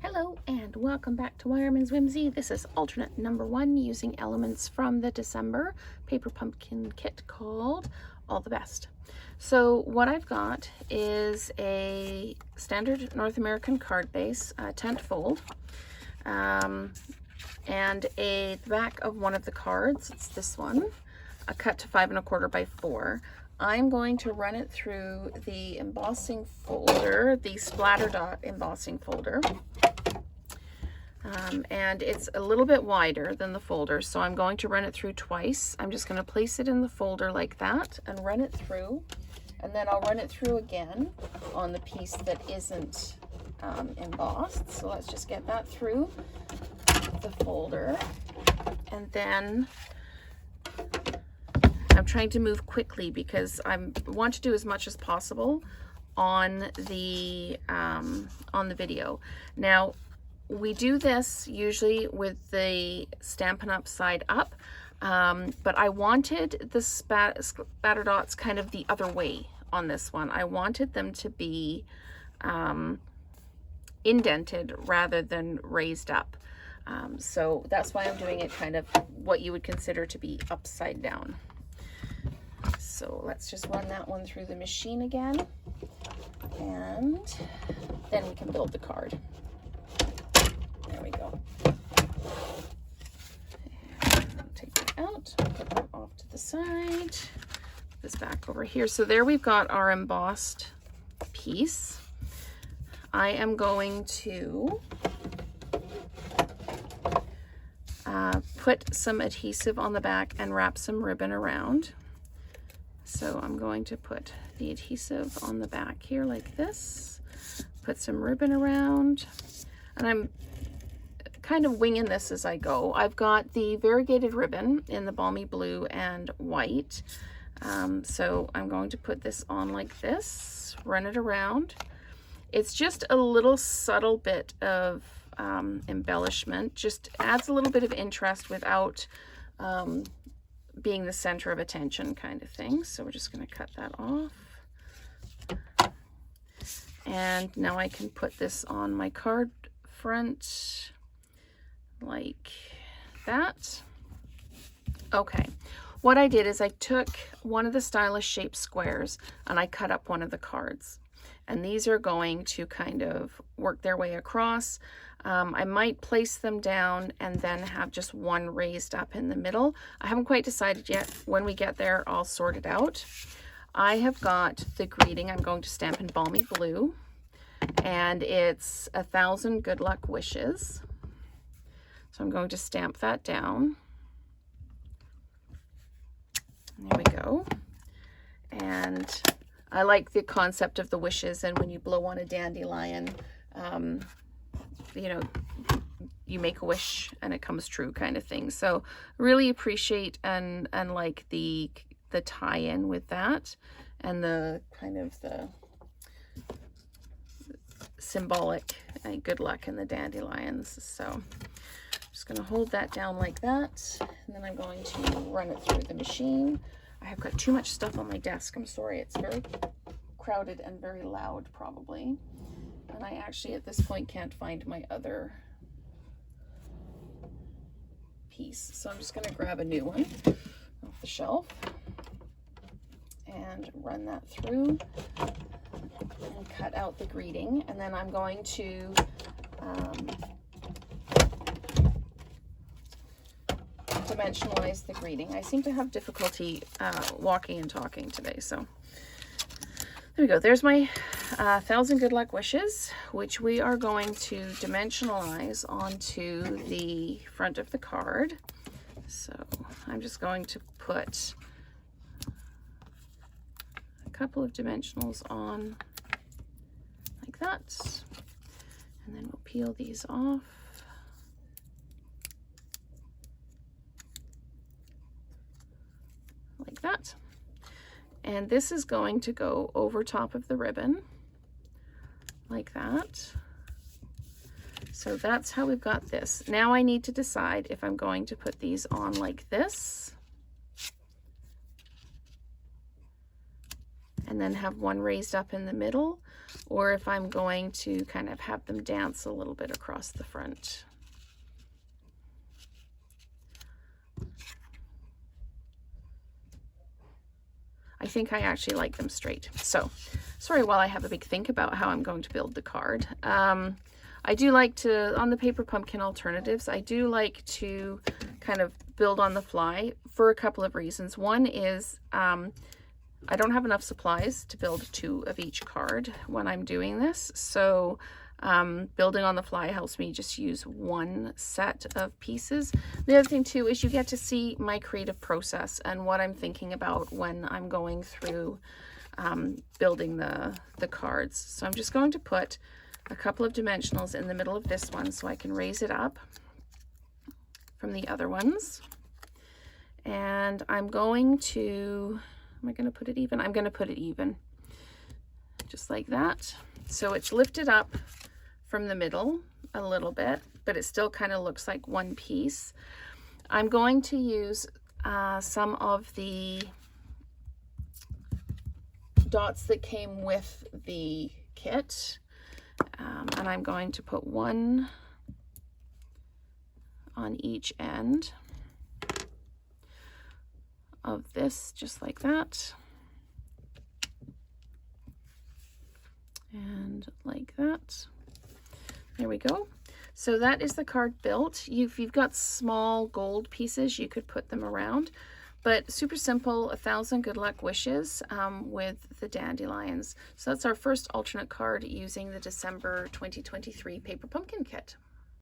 Hello and welcome back to Wireman's Whimsy. This is alternate number 1 using elements from the December Paper Pumpkin kit called All the Best. So what I've got is a standard North American card base, tent fold, and the back of one of the cards, it's this one, a cut to 5 1/4 by 4. I'm going to run it through the embossing folder, the splatter dot embossing folder. And it's a little bit wider than the folder, so I'm going to run it through twice. I'm just going to place it in the folder like that and run it through, and then I'll run it through again on the piece that isn't embossed. So let's just get that through the folder, and then I'm trying to move quickly because I want to do as much as possible on the video. Now, we do this usually with the Stampin' Up! Side up, but I wanted the spatter dots kind of the other way on this one. I wanted them to be indented rather than raised up. So that's why I'm doing it kind of what you would consider to be upside down. So let's just run that one through the machine again, and then we can build the card. There we go. And I'll take that out, put that off to the side, put this back over here. So there we've got our embossed piece. I am going to put some adhesive on the back and wrap some ribbon around. So I'm going to put the adhesive on the back here like this, put some ribbon around, and I'm kind of winging this as I go. I've got the variegated ribbon in the balmy blue and white. So I'm going to put this on like this, run it around. It's just a little subtle bit of embellishment, just adds a little bit of interest without being the center of attention kind of thing. So we're just going to cut that off. And now I can put this on my card front like that. Okay, what I did is I took one of the stylish shaped squares and I cut up one of the cards, and these are going to kind of work their way across. I might place them down and then have just one raised up in the middle. I haven't quite decided yet. When we get there, I'll sort it out. I have got the greeting I'm going to stamp in balmy blue, and it's 1,000 good luck wishes. So I'm going to stamp that down. There we go. And I like the concept of the wishes, and when you blow on a dandelion, you know, you make a wish and it comes true kind of thing. So really appreciate and like the tie-in with that, and the kind of the symbolic good luck in the dandelions. So just going to hold that down like that, and then I'm going to run it through the machine. I have got too much stuff on my desk. I'm sorry, it's very crowded and very loud probably. And I actually at this point can't find my other piece. So I'm just going to grab a new one off the shelf and run that through and cut out the greeting. And then I'm going to dimensionalize the greeting. I seem to have difficulty walking and talking today, so there we go. There's my 1,000 good luck wishes, which we are going to dimensionalize onto the front of the card. So I'm just going to put a couple of dimensionals on like that, and then we'll peel these off. Like that. And this is going to go over top of the ribbon like that. So that's how we've got this. Now I need to decide if I'm going to put these on like this and then have one raised up in the middle, or if I'm going to kind of have them dance a little bit across the front. I think I actually like them straight. So, sorry while I have a big think about how I'm going to build the card. I do like to, on the paper pumpkin alternatives, I do like to kind of build on the fly for a couple of reasons. One is I don't have enough supplies to build 2 of each card when I'm doing this. So building on the fly helps me just use 1 set of pieces. The other thing too is you get to see my creative process and what I'm thinking about when I'm going through building the cards. So I'm just going to put a couple of dimensionals in the middle of this one so I can raise it up from the other ones. And I'm going to, am I going to put it even? I'm going to put it even, just like that. So it's lifted up from the middle a little bit, but it still kind of looks like one piece. I'm going to use some of the dots that came with the kit. And I'm going to put 1 on each end of this, just like that. And like that. There we go. So that is the card built. If you've got small gold pieces, you could put them around. But super simple, 1,000 good luck wishes with the dandelions. So that's our first alternate card using the December 2023 Paper Pumpkin Kit.